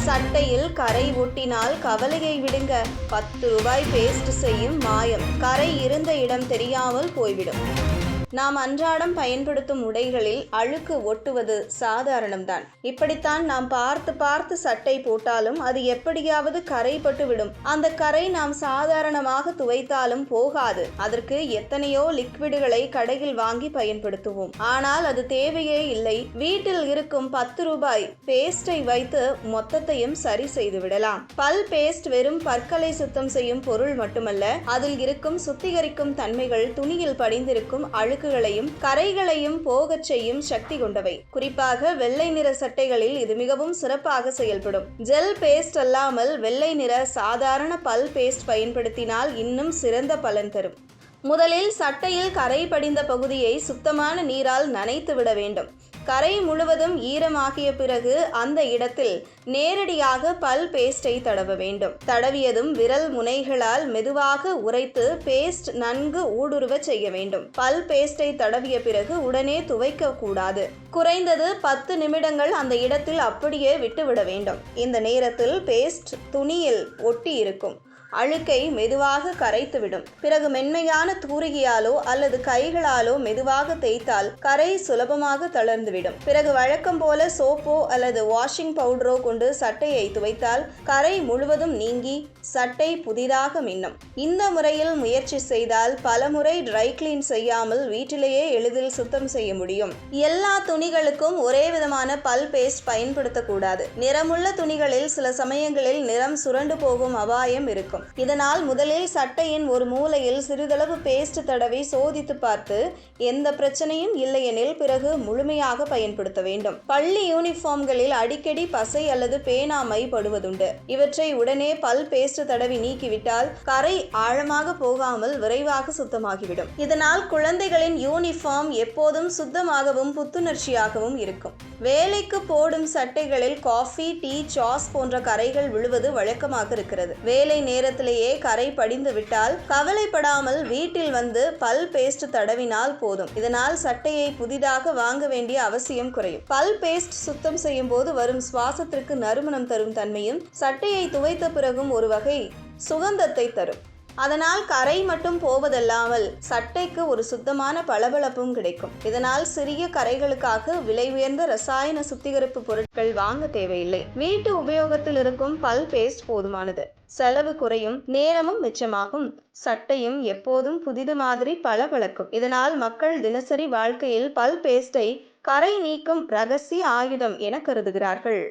சட்டையில் கரை ஒட்டினால் கவலையை விடுங்க. 10 ரூபாய் பேஸ்ட் செய்யும் மாயம். கரை இருந்த இடம் தெரியாமல் போய்விடும். நாம் அன்றாடம் பயன்படுத்தும் உடைகளில் அழுக்கு ஒட்டுவது சாதாரணம்தான். இப்படித்தான் நாம் பார்த்து பார்த்து சட்டை போட்டாலும் அது எப்படியாவது கரைப்பட்டு விடும். அந்த கரை நாம் சாதாரணமாக துவைத்தாலும் போகாது. அதற்கு எத்தனையோ லிக்விடுகளை கடையில் வாங்கி பயன்படுத்துவோம். ஆனால் அது தேவையே இல்லை. வீட்டில் இருக்கும் 10 ரூபாய் பேஸ்டை வைத்து மொத்தத்தையும் சரி செய்து விடலாம். பல் பேஸ்ட் வெறும் பற்களை சுத்தம் செய்யும் பொருள் மட்டுமல்ல, அதில் இருக்கும் சுத்திகரிக்கும் தன்மைகள் துணியில் படிந்திருக்கும் அழுக்குகளையும் கரைகளையும் போகச் செய்யும் சக்தி கொண்டவை. குறிப்பாக வெள்ளை நிற சட்டைகளில் இது மிகவும் சிறப்பாக செயல்படும். ஜெல் பேஸ்ட் அல்லாமல் வெள்ளை நிற சாதாரண பல் பேஸ்ட் பயன்படுத்தினால் இன்னும் சிறந்த பலன் தரும். முதலில் சட்டையில் கரை படிந்த பகுதியை சுத்தமான நீரால் நனைத்து விட வேண்டும். கரை முழுவதும் ஈரமாகிய பிறகு அந்த இடத்தில் நேரடியாக பல் பேஸ்டை தடவ வேண்டும். தடவியதும் விரல் முனைகளால் மெதுவாக உரைத்து பேஸ்ட் நன்கு ஊடுருவ செய்ய வேண்டும். பல் பேஸ்டை தடவிய பிறகு உடனே துவைக்க கூடாது. குறைந்தது 10 நிமிடங்கள் அந்த இடத்தில் அப்படியே விட்டுவிட வேண்டும். இந்த நேரத்தில் பேஸ்ட் துணியில் ஒட்டி இருக்கும் அழுக்கை மெதுவாக கரைத்துவிடும். பிறகு மென்மையான தூரிகையாலோ அல்லது கைகளாலோ மெதுவாக தேய்த்தால் கரை சுலபமாக தளர்ந்துவிடும். பிறகு வழக்கம் போல சோப்போ அல்லது வாஷிங் பவுடரோ கொண்டு சட்டையை துவைத்தால் கரை முழுவதும் நீங்கி சட்டை புதிதாக மின்னும். இந்த முறையில் முயற்சி செய்தால் பலமுறை ட்ரை கிளீன் செய்யாமல் வீட்டிலேயே எளிதில் சுத்தம் செய்ய முடியும். எல்லா துணிகளுக்கும் ஒரே விதமான பல் பேஸ்ட் பயன்படுத்தக்கூடாது. நிறமுள்ள துணிகளில் சில சமயங்களில் நிறம் சுரண்டு போகும் அபாயம் இருக்கும். இதனால் முதலில் சட்டையின் ஒரு மூலையில் சிறிதளவு பேஸ்ட் தடவி சோதித்து பார்த்து எந்த பிரச்சனையும் இல்லையெனில் பிறகு முழுமையாக பயன்படுத்த வேண்டும். பள்ளி யூனிஃபார்ம்களில் அடிக்கடி பசை அல்லது பேனா மை படுவதுண்டு. இவற்றை உடனே பல் பேஸ்ட் தடவி நீக்கிவிட்டால் கரை ஆழமாக போகாமல் விரைவாக சுத்தமாகிவிடும். இதனால் குழந்தைகளின் யூனிஃபார்ம் எப்போதும் சுத்தமாகவும் புத்துணர்ச்சியாகவும் இருக்கும். வேலைக்கு போடும் சட்டைகளில் காஃபி, டீ, சாஸ் போன்ற கரைகள் விழுவது வழக்கமாக இருக்கிறது. வேலை நேரத்திலேயே கரை படிந்து விட்டால் கவலைப்படாமல் வீட்டில் வந்து பல் பேஸ்ட் தடவினால் போதும். இதனால் சட்டையை புதிதாக வாங்க வேண்டிய அவசியம் குறையும். பல் பேஸ்ட் சுத்தம் செய்யும் போது வரும் சுவாசத்திற்கு நறுமணம் தரும் தன்மையும் சட்டையை துவைத்த பிறகும் ஒரு வகை சுகந்தத்தை தரும். அதனால் கரை மட்டும் போவதல்லாமல் சட்டைக்கு ஒரு சுத்தமான பளபளப்பும் கிடைக்கும். இதனால் சிறிய கரைகளுக்காக விலை உயர்ந்த ரசாயன சுத்திகரிப்பு பொருட்கள் வாங்க தேவையில்லை. வீட்டு உபயோகத்தில் இருக்கும் பல் பேஸ்ட் போதுமானது. செலவு குறையும், நேரமும் மிச்சமாகும். சட்டையும் எப்போதும் புதிது மாதிரி பளபளக்கும். இதனால் மக்கள் தினசரி வாழ்க்கையில் பல் பேஸ்டை கரை நீக்கும் ரகசிய ஆயுதம் என கருதுகிறார்கள்.